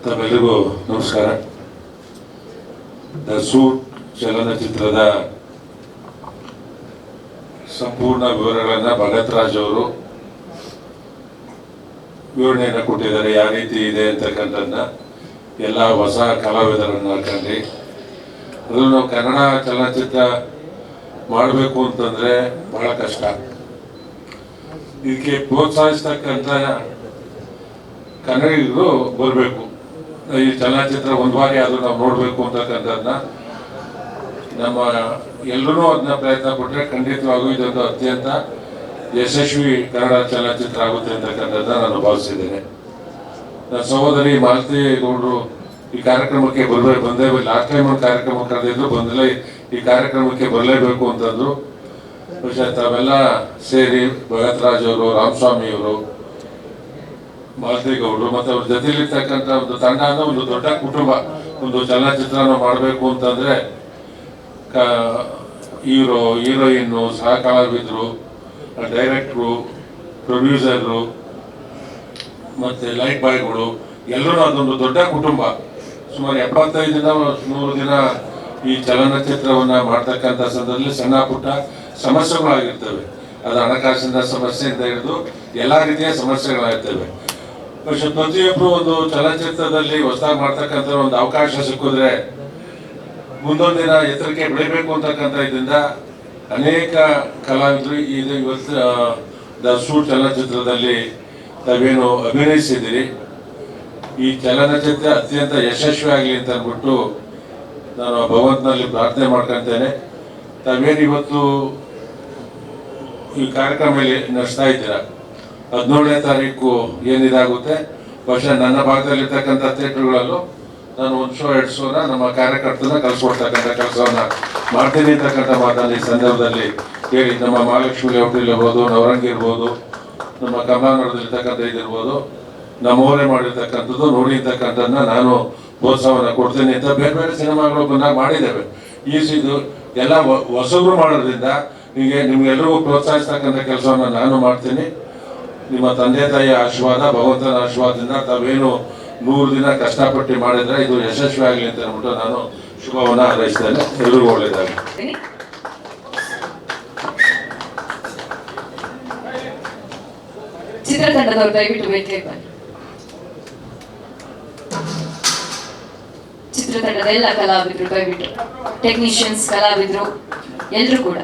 ತಮ್ಮೆಲ್ಲರಿಗೂ ನಮಸ್ಕಾರ. The suit ಚಲನಚಿತ್ರದ ಸಂಪೂರ್ಣ ವಿವರಗಳನ್ನು ಭಗತ್ ರಾಜ್ ಅವರು ವಿವರಣೆಯನ್ನು ಕೊಟ್ಟಿದ್ದಾರೆ. ಯಾವ ರೀತಿ ಇದೆ ಅಂತಕ್ಕಂಥದ್ದನ್ನ ಎಲ್ಲ ಹೊಸ ಕಲಾವಿದರನ್ನು ಹಾಕೊಂಡು ಅದು ನಾವು ಕನ್ನಡ ಚಲನಚಿತ್ರ ಮಾಡಬೇಕು ಅಂತಂದರೆ ಬಹಳ ಕಷ್ಟ. ಇದಕ್ಕೆ ಪ್ರೋತ್ಸಾಹಿಸ್ತಕ್ಕಂಥ ಕನ್ನಡಿಗರು ಬರಬೇಕು. ಈ ಚಲನಚಿತ್ರ ಒಂದು ಬಾರಿ ಆದರೂ ನಾವು ನೋಡಬೇಕು ಅಂತಕ್ಕಂಥದ್ದನ್ನ ನಮ್ಮ ಎಲ್ಲರೂ ಅದನ್ನ ಪ್ರಯತ್ನ ಪಟ್ಟರೆ ಖಂಡಿತವಾಗೂ ಇದೊಂದು ಅತ್ಯಂತ ಯಶಸ್ವಿ ಕನ್ನಡ ಚಲನಚಿತ್ರ ಆಗುತ್ತೆ ಅಂತಕ್ಕಂಥದ್ದನ್ನ ನಾನು ಭಾವಿಸಿದ್ದೇನೆ. ನನ್ನ ಸಹೋದರಿ ಮಾಲತಿ ಗೌಡರು ಈ ಕಾರ್ಯಕ್ರಮಕ್ಕೆ ಬಂದೇ ಲಾಸ್ಟ್ ಟೈಮ್ ಒಂದು ಕಾರ್ಯಕ್ರಮ ಕರೆದಿದ್ರು, ಬಂದಲೇ ಈ ಕಾರ್ಯಕ್ರಮಕ್ಕೆ ಬರಲೇಬೇಕು ಅಂತಂದ್ರು. ಬಹುಶಃ ತಾವೆಲ್ಲ ಸೇರಿ ಭಗತ್ ರಾಜ್ ಅವರು, ರಾಮಸ್ವಾಮಿ ಅವರು, ಮಾಲತಿ ಗೌಡರು ಮತ್ತು ಅವ್ರ ಜೊತೆಲಿರ್ತಕ್ಕಂಥ ಒಂದು ತಂಡ ಅಂದ್ರೆ ಒಂದು ದೊಡ್ಡ ಕುಟುಂಬ. ಒಂದು ಚಲನಚಿತ್ರನ ಮಾಡಬೇಕು ಅಂತಂದ್ರೆ ಹೀರೋಯಿನ್ನು, ಸಹ ಕಲಾವಿದರು, ಡೈರೆಕ್ಟ್ರು, ಪ್ರೊಡ್ಯೂಸರು ಮತ್ತು ಲೈಟ್ ಬಾಯ್ಗಳು ಎಲ್ಲರೂ ಅದೊಂದು ದೊಡ್ಡ ಕುಟುಂಬ. ಸುಮಾರು 75 100 ದಿನ ಈ ಚಲನಚಿತ್ರವನ್ನು ಮಾಡ್ತಕ್ಕಂಥ ಸಂದರ್ಭದಲ್ಲಿ ಸಣ್ಣ ಪುಟ್ಟ ಸಮಸ್ಯೆಗಳಾಗಿರ್ತವೆ. ಅದು ಹಣಕಾಸಿನ ಸಮಸ್ಯೆಯಿಂದ ಹಿಡಿದು ಎಲ್ಲ ರೀತಿಯ ಸಮಸ್ಯೆಗಳಾಗಿರ್ತವೆ. ಪ್ರತಿಯೊಬ್ಬರು ಒಂದು ಚಲನಚಿತ್ರದಲ್ಲಿ ಹೊಸದಾಗಿ ಮಾಡ್ತಕ್ಕಂಥ ಒಂದು ಅವಕಾಶ ಸಿಕ್ಕಿದ್ರೆ ಮುಂದೊಂದು ದಿನ ಎತ್ತರಕ್ಕೆ ಬೆಳಿಬೇಕು ಅಂತಕ್ಕಂಥ ಇದರಿಂದ ಅನೇಕ ಕಲಾವಿದರು ಇವತ್ತು ದ ಸೂಟ್ ಚಲನಚಿತ್ರದಲ್ಲಿ ತಾವೇನು ಅಭಿನಯಿಸಿದ್ದೀರಿ, ಈ ಚಲನಚಿತ್ರ ಅತ್ಯಂತ ಯಶಸ್ವಿ ಆಗಲಿ ಅಂತ ಅಂದ್ಬಿಟ್ಟು ನಾನು ಭಗವಂತನಲ್ಲಿ ಪ್ರಾರ್ಥನೆ ಮಾಡ್ಕೊತೇನೆ. ತಾವೇನು ಇವತ್ತು ಈ ಕಾರ್ಯಕ್ರಮ ನಡೆಸ್ತಾ ಇದ್ದೀರಾ, 17ನೇ ತಾರೀಕು ಏನಿದಾಗುತ್ತೆ, ಬಹುಶಃ ನನ್ನ ಭಾಗದಲ್ಲಿರ್ತಕ್ಕಂಥ ಥಿಯೇಟರ್ಗಳಲ್ಲೂ ನಾನು 1 ಶೋ 2 ಶೋನ ನಮ್ಮ ಕಾರ್ಯಕರ್ತನ ಕಳಿಸ್ಕೊಡ್ತಕ್ಕಂಥ ಕೆಲಸವನ್ನ ಮಾಡ್ತೀನಿ ಅಂತಕ್ಕಂಥ ಮಾತನ್ನು ಈ ಸಂದರ್ಭದಲ್ಲಿ ಹೇಳಿ, ನಮ್ಮ ಮಹಾಲಕ್ಷ್ಮಿ ಲೇಔಟ್ ಇರ್ಬೋದು, ನವರಂಗಿ ಇರ್ಬೋದು, ನಮ್ಮ ಕಮಲಾನಗರದಲ್ಲಿರ್ತಕ್ಕಂಥ ಇದಿರ್ಬೋದು, ನಮ್ಮವರೇ ಮಾಡಿರ್ತಕ್ಕಂಥದ್ದು ನೋಡಿ ಅಂತಕ್ಕಂಥದ್ದನ್ನ ನಾನು ಪ್ರೋತ್ಸಾಹವನ್ನು ಕೊಡ್ತೀನಿ ಅಂತ ಬೇರೆ ಬೇರೆ ಸಿನಿಮಾಗಳು ಬಂದಾಗ ಮಾಡಿದ್ದೇವೆ. ಇದು ಎಲ್ಲ ಹೊಸಬ್ರು ಮಾಡೋದ್ರಿಂದ ನಿಮ್ಗೆಲ್ರಿಗೂ ಪ್ರೋತ್ಸಾಹಿಸ್ತಕ್ಕಂಥ ಕೆಲಸವನ್ನು ನಾನು ಮಾಡ್ತೀನಿ. ನಿಮ್ಮ ತಂದೆ ತಾಯಿಯ ಆಶೀರ್ವಾದ, ಭಗವಂತನ ಆಶೀರ್ವಾದದಿಂದ ತಾವೇನು 100 ದಿನ ಕಷ್ಟಪಟ್ಟು ಮಾಡಿದ್ರೆ ಇದು ಯಶಸ್ವಿ ಆಗಲಿ ಅಂತ ಹೇಳ್ಬಿಟ್ಟು ನಾನು ಶುಭವನ್ನ ಹಾರೈಸ್ತೇನೆ. ಎಲ್ರಿಗೂ ಒಳ್ಳೆಯದಾಗಲಿ. ಚಿತ್ರತಂಡದವರು ದಯವಿಟ್ಟು ವೇದಿಕೆಗೆ ಬನ್ನಿ. ಚಿತ್ರತಂಡದ ಎಲ್ಲ ಕಲಾವಿದರು ದಯವಿಟ್ಟು, ಟೆಕ್ನಿಷಿಯನ್ಸ್, ಕಲಾವಿದರು ಎಲ್ಲರೂ ಕೂಡ